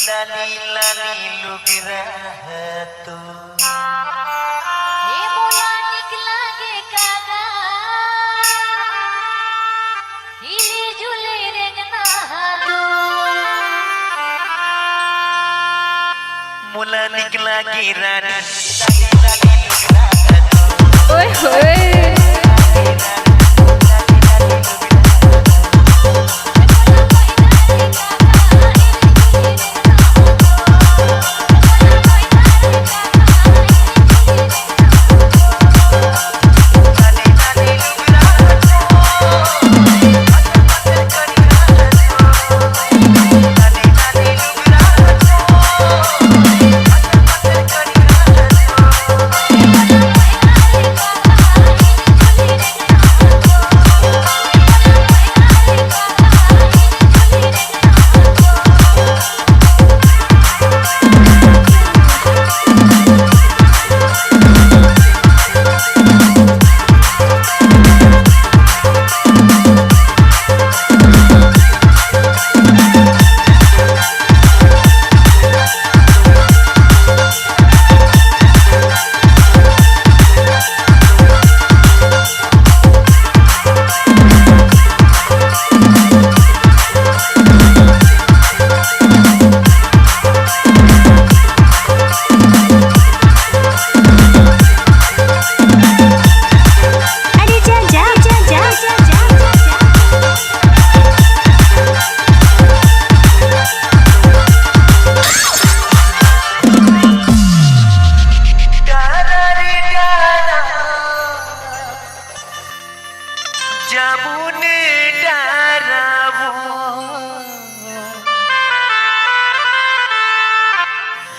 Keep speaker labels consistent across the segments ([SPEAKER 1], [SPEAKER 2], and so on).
[SPEAKER 1] लाली लाली लुक रहा तो
[SPEAKER 2] हे मोला निकला गे कागा हिली झुले रेंगना दो
[SPEAKER 1] मोला निकला गे रानी लाली लाली लुक रहा तो
[SPEAKER 3] ओए होए
[SPEAKER 1] जामुन डारावो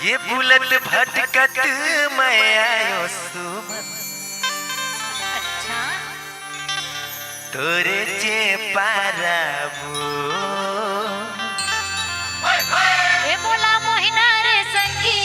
[SPEAKER 1] ये बुलट भटकत मैं आयो सुमन
[SPEAKER 2] अच्छा
[SPEAKER 1] तोरे चे पारावो
[SPEAKER 2] हे मोला मोहिना रे संगी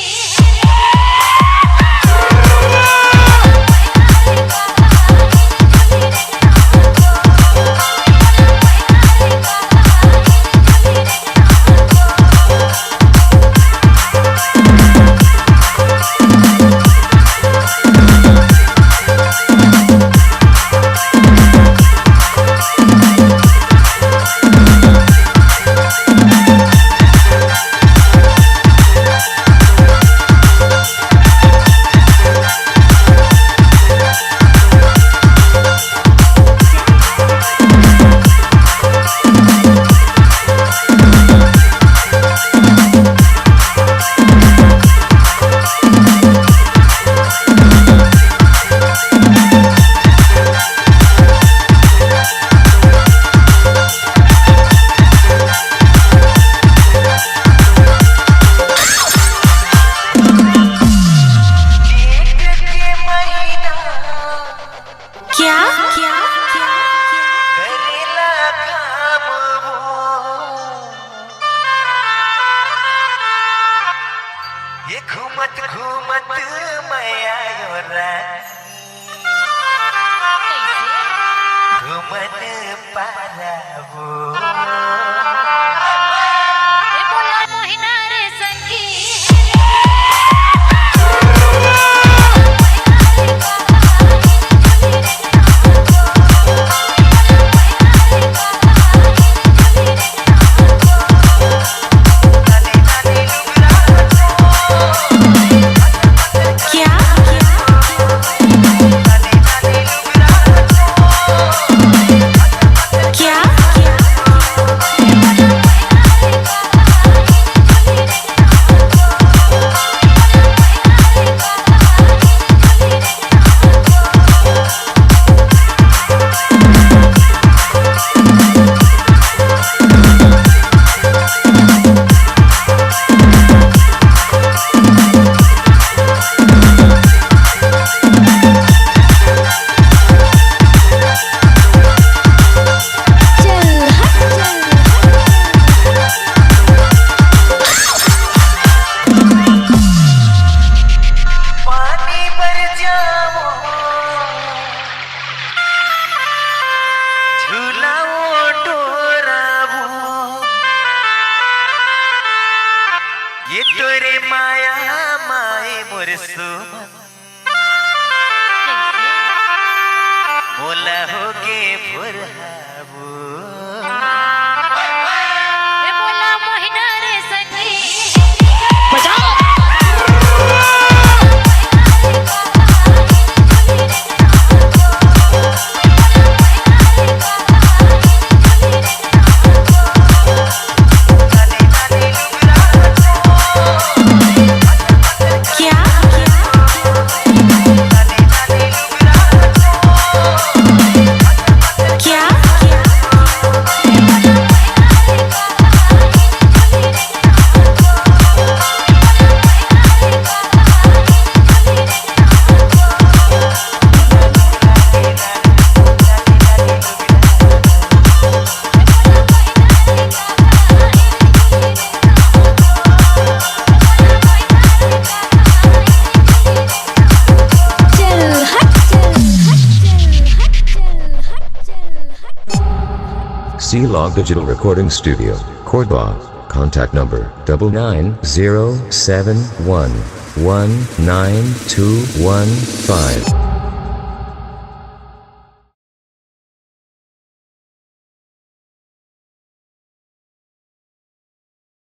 [SPEAKER 1] ये घूमत घूमत मैं आयो रानी घूमन पारावो
[SPEAKER 2] हे मोला मोहिना रे संगी
[SPEAKER 3] क्या
[SPEAKER 1] सुमन मोला होके फुरहाबू
[SPEAKER 2] ए मोला मोहिना रे संगी
[SPEAKER 3] C-Log Digital Recording Studio, Cordoba. Contact number 99071192215.